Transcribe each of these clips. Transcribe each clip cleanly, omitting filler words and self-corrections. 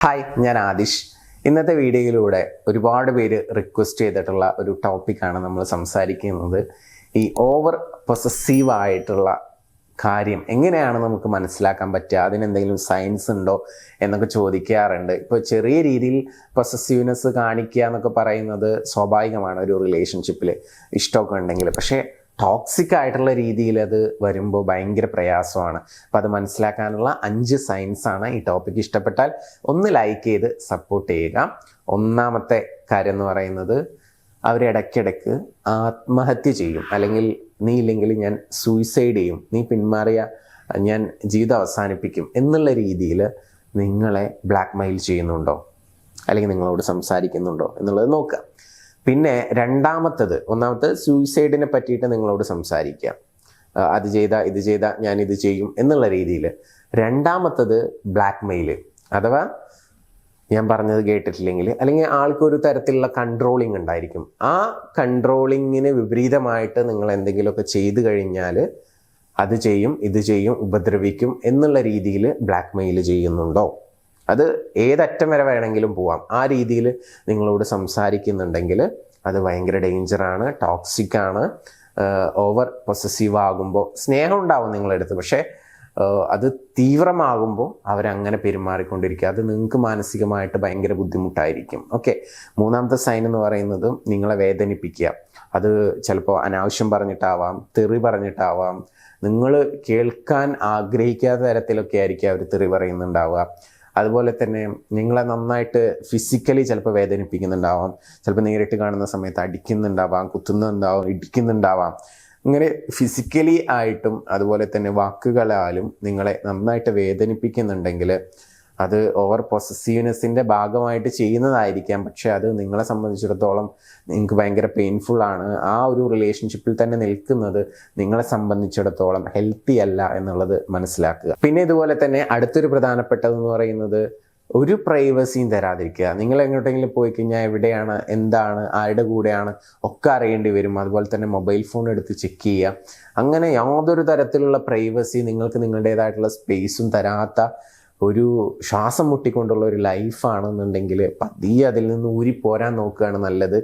Hi, ഞാൻ ആദിഷ്. ഇന്നത്തെ വീഡിയോയിലൂടെ ഒരുപാട് പേര് റിക്വസ്റ്റ് ചെയ്തിട്ടുള്ള ഒരു ടോപ്പിക്കാണ് നമ്മൾ സംസാരിക്കുന്നത്. ഈ ഓവർ പൊസസീവ് ആയിട്ടുള്ള കാര്യം എങ്ങനെയാണ് നമുക്ക് മനസ്സിലാക്കാൻ പറ്റുക, അതിനെന്തെങ്കിലും സയൻസ് ഉണ്ടോ എന്നൊക്കെ ചോദിക്കാറുണ്ട്. ഇപ്പോൾ ചെറിയ രീതിയിൽ പൊസസീവ്നെസ് കാണിക്കുക എന്നൊക്കെ പറയുന്നത് സ്വാഭാവികമാണ് ഒരു റിലേഷൻഷിപ്പിൽ ഇഷ്ടമൊക്കെ ഉണ്ടെങ്കിൽ. പക്ഷേ ടോക്സിക് ആയിട്ടുള്ള രീതിയിൽ അത് വരുമ്പോൾ ഭയങ്കര പ്രയാസമാണ്. അപ്പം അത് മനസ്സിലാക്കാനുള്ള 5 സയൻസാണ്. ഈ ടോപ്പിക്ക് ഇഷ്ടപ്പെട്ടാൽ ഒന്ന് ലൈക്ക് ചെയ്ത് സപ്പോർട്ട് ചെയ്യുക. ഒന്നാമത്തെ കാര്യം എന്ന് പറയുന്നത്, അവരിടയ്ക്കിടയ്ക്ക് ആത്മഹത്യ ചെയ്യും, അല്ലെങ്കിൽ നീ ഇല്ലെങ്കിൽ ഞാൻ സൂയിസൈഡ് ചെയ്യും, നീ പിന്മാറിയ ഞാൻ ജീവിതം അവസാനിപ്പിക്കും എന്നുള്ള രീതിയിൽ നിങ്ങളെ ബ്ലാക്ക് മെയിൽ ചെയ്യുന്നുണ്ടോ, അല്ലെങ്കിൽ നിങ്ങളോട് സംസാരിക്കുന്നുണ്ടോ എന്നുള്ളത് നോക്കുക. പിന്നെ ഒന്നാമത്തെ സൂയിസൈഡിനെ പറ്റിയിട്ട് നിങ്ങളോട് സംസാരിക്കുക, അത് ചെയ്താ ഇത് ചെയ്താ ഞാൻ ഇത് ചെയ്യും എന്നുള്ള രീതിയിൽ. രണ്ടാമത്തത് ബ്ലാക്ക് മെയിൽ, അഥവാ ഞാൻ പറഞ്ഞത് കേട്ടിട്ടില്ലെങ്കിൽ അല്ലെങ്കിൽ ആൾക്കൊരു തരത്തിലുള്ള കൺട്രോളിങ് ഉണ്ടായിരിക്കും. ആ കൺട്രോളിങ്ങിന് വിപരീതമായിട്ട് നിങ്ങൾ എന്തെങ്കിലുമൊക്കെ ചെയ്തു കഴിഞ്ഞാൽ അത് ചെയ്യും, ഇത് ചെയ്യും, ഉപദ്രവിക്കും എന്നുള്ള രീതിയിൽ ബ്ലാക്ക് മെയിൽ ചെയ്യുന്നുണ്ടോ? അത് ഏതറ്റം വരെ വേണമെങ്കിലും പോവാം. ആ രീതിയിൽ നിങ്ങളോട് സംസാരിക്കുന്നുണ്ടെങ്കിൽ അത് ഭയങ്കര ഡേഞ്ചറാണ്, ടോക്സിക്കാണ്. ഓവർ പൊസസീവ് ആകുമ്പോൾ സ്നേഹം ഉണ്ടാവും നിങ്ങളടുത്ത്, പക്ഷേ അത് തീവ്രമാകുമ്പോൾ അവരങ്ങനെ പെരുമാറിക്കൊണ്ടിരിക്കുക. അത് നിങ്ങൾക്ക് മാനസികമായിട്ട് ഭയങ്കര ബുദ്ധിമുട്ടായിരിക്കും. ഓക്കെ. മൂന്നാമത്തെ സൈൻ എന്ന് പറയുന്നത് നിങ്ങളെ വേദനിപ്പിക്കുക. അത് ചിലപ്പോൾ അനാവശ്യം പറഞ്ഞിട്ടാവാം, തെറി പറഞ്ഞിട്ടാവാം, നിങ്ങൾ കേൾക്കാൻ ആഗ്രഹിക്കാത്ത തരത്തിലൊക്കെ ആയിരിക്കും അവർ തെറി പറയുന്നുണ്ടാവുക. അതുപോലെ തന്നെ നിങ്ങളെ നന്നായിട്ട് ഫിസിക്കലി ചിലപ്പോൾ വേദനിപ്പിക്കുന്നുണ്ടാവാം, ചിലപ്പോൾ നേരിട്ട് കാണുന്ന സമയത്ത് അടിക്കുന്നുണ്ടാവാം, കുത്തുന്നുണ്ടാവാം, ഇടിക്കുന്നുണ്ടാവാം. ഇങ്ങനെ ഫിസിക്കലി ആയിട്ടും അതുപോലെ തന്നെ വാക്കുകളാലും നിങ്ങളെ നന്നായിട്ട് വേദനിപ്പിക്കുന്നുണ്ടെങ്കിൽ അത് ഓവർ പൊസസീവ്നെസ്സിൻ്റെ ഭാഗമായിട്ട് ചെയ്യുന്നതായിരിക്കാം. പക്ഷെ അത് നിങ്ങളെ സംബന്ധിച്ചിടത്തോളം നിങ്ങൾക്ക് ഭയങ്കര പെയിൻഫുൾ ആണ്. ആ ഒരു റിലേഷൻഷിപ്പിൽ തന്നെ നിൽക്കുന്നത് നിങ്ങളെ സംബന്ധിച്ചിടത്തോളം ഹെൽത്തി അല്ല എന്നുള്ളത് മനസ്സിലാക്കുക. പിന്നെ ഇതുപോലെ തന്നെ അടുത്തൊരു പ്രധാനപ്പെട്ടതെന്ന് പറയുന്നത്, ഒരു പ്രൈവസിയും തരാതിരിക്കുക. നിങ്ങൾ എങ്ങോട്ടെങ്കിലും പോയി കഴിഞ്ഞാൽ എവിടെയാണ്, എന്താണ്, ആരുടെ കൂടെയാണ് ഒക്കെ അറിയേണ്ടി വരും. അതുപോലെ തന്നെ മൊബൈൽ ഫോൺ എടുത്ത് ചെക്ക് ചെയ്യുക. അങ്ങനെ യാതൊരു തരത്തിലുള്ള പ്രൈവസി, നിങ്ങൾക്ക് നിങ്ങളുടേതായിട്ടുള്ള സ്പേസും തരാത്ത ഒരു ശ്വാസം മുട്ടിക്കൊണ്ടുള്ള ഒരു ലൈഫാണെന്നുണ്ടെങ്കിൽ പതിയെ അതിൽ നിന്ന് ഊരിപ്പോരാൻ നോക്കുകയാണ് നല്ലത്.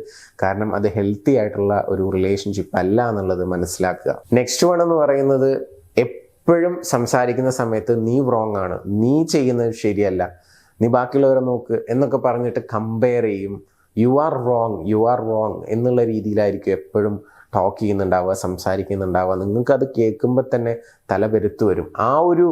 കാരണം അത് ഹെൽത്തി ആയിട്ടുള്ള ഒരു റിലേഷൻഷിപ്പ് അല്ല എന്നുള്ളത് മനസ്സിലാക്കുക. നെക്സ്റ്റ് വൺ എന്ന് പറയുന്നത്, എപ്പോഴും സംസാരിക്കുന്ന സമയത്ത് നീ റോങ് ആണ്, നീ ചെയ്യുന്നത് ശരിയല്ല, നീ ബാക്കിയുള്ളവരെ നോക്ക് എന്നൊക്കെ പറഞ്ഞിട്ട് കമ്പയർ ചെയ്യും. യു ആർ റോങ് എന്നുള്ള രീതിയിലായിരിക്കും എപ്പോഴും ടോക്ക് ചെയ്യുന്നുണ്ടാവുക, സംസാരിക്കുന്നുണ്ടാവുക. നിങ്ങൾക്കത് കേൾക്കുമ്പോൾ തന്നെ തല പെരുത്തു വരും. ആ ഒരു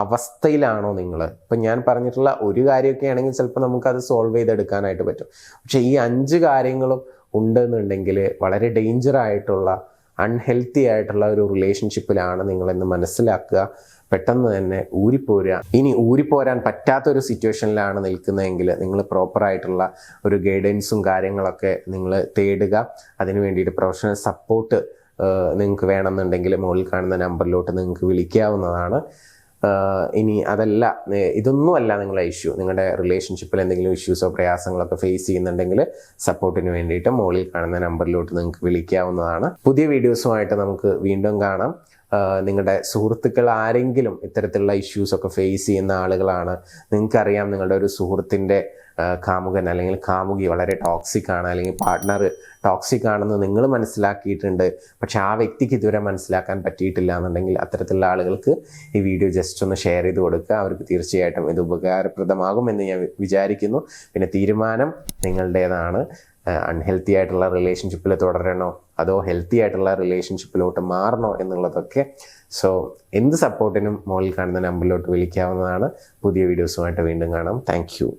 അവസ്ഥയിലാണോ നിങ്ങൾ? ഇപ്പം ഞാൻ പറഞ്ഞിട്ടുള്ള ഒരു കാര്യമൊക്കെ ആണെങ്കിൽ ചിലപ്പോൾ നമുക്കത് സോൾവ് ചെയ്തെടുക്കാനായിട്ട് പറ്റും. പക്ഷേ ഈ 5 കാര്യങ്ങളും ഉണ്ടെന്നുണ്ടെങ്കിൽ വളരെ ഡേഞ്ചറായിട്ടുള്ള അൺഹെൽത്തി ആയിട്ടുള്ള ഒരു റിലേഷൻഷിപ്പിലാണ് നിങ്ങളെന്ന് മനസ്സിലാക്കുക. പെട്ടെന്ന് തന്നെ ഊരിപ്പോരുക. ഇനി ഊരിപ്പോരാൻ പറ്റാത്തൊരു സിറ്റുവേഷനിലാണ് നിൽക്കുന്നതെങ്കിൽ നിങ്ങൾ പ്രോപ്പറായിട്ടുള്ള ഒരു ഗൈഡൻസും കാര്യങ്ങളൊക്കെ നിങ്ങൾ തേടുക. അതിന് വേണ്ടിയിട്ട് പ്രൊഫഷണൽ സപ്പോർട്ട് നിങ്ങൾക്ക് വേണമെന്നുണ്ടെങ്കിൽ മുകളിൽ കാണുന്ന നമ്പറിലോട്ട് നിങ്ങൾക്ക് വിളിക്കാവുന്നതാണ്. ഇനി ഇതൊന്നുമല്ല നിങ്ങളുടെ ഇഷ്യൂ, നിങ്ങളുടെ റിലേഷൻഷിപ്പിൽ എന്തെങ്കിലും ഇഷ്യൂസോ പ്രയാസങ്ങളൊക്കെ ഫേസ് ചെയ്യുന്നുണ്ടെങ്കിൽ സപ്പോർട്ടിന് വേണ്ടിയിട്ട് മുകളിൽ കാണുന്ന നമ്പറിലോട്ട് നിങ്ങൾക്ക് വിളിക്കാവുന്നതാണ്. പുതിയ വീഡിയോസുമായിട്ട് നമുക്ക് വീണ്ടും കാണാം. നിങ്ങളുടെ സുഹൃത്തുക്കൾ ആരെങ്കിലും ഇത്തരത്തിലുള്ള ഇഷ്യൂസൊക്കെ ഫേസ് ചെയ്യുന്ന ആളുകളാണ്, നിങ്ങൾക്കറിയാം നിങ്ങളുടെ ഒരു സുഹൃത്തിൻ്റെ കാമുകൻ അല്ലെങ്കിൽ കാമുകി വളരെ ടോക്സിക് ആണ്, അല്ലെങ്കിൽ പാർട്ട്ണർ ടോക്സിക് ആണെന്ന് നിങ്ങൾ മനസ്സിലാക്കിയിട്ടുണ്ട്, പക്ഷെ ആ വ്യക്തിക്ക് ഇതുവരെ മനസ്സിലാക്കാൻ പറ്റിയിട്ടില്ല എന്നുണ്ടെങ്കിൽ അത്തരത്തിലുള്ള ആളുകൾക്ക് ഈ വീഡിയോ ജസ്റ്റ് ഒന്ന് ഷെയർ ചെയ്ത് കൊടുക്കുക. അവർക്ക് തീർച്ചയായിട്ടും ഇത് ഉപകാരപ്രദമാകുമെന്ന് ഞാൻ വിചാരിക്കുന്നു. പിന്നെ തീരുമാനം നിങ്ങളുടേതാണ്. അൺഹെൽത്തി ആയിട്ടുള്ള റിലേഷൻഷിപ്പിൽ തുടരണോ അതോ ഹെൽത്തി ആയിട്ടുള്ള റിലേഷൻഷിപ്പിലോട്ട് മാറണോ എന്നുള്ളതൊക്കെ. സോ എന്ത് സപ്പോർട്ടിനും മുകളിൽ കാണുന്ന നമ്പറിലോട്ട് വിളിക്കാവുന്നതാണ്. പുതിയ വീഡിയോസുമായിട്ട് വീണ്ടും കാണാം. താങ്ക്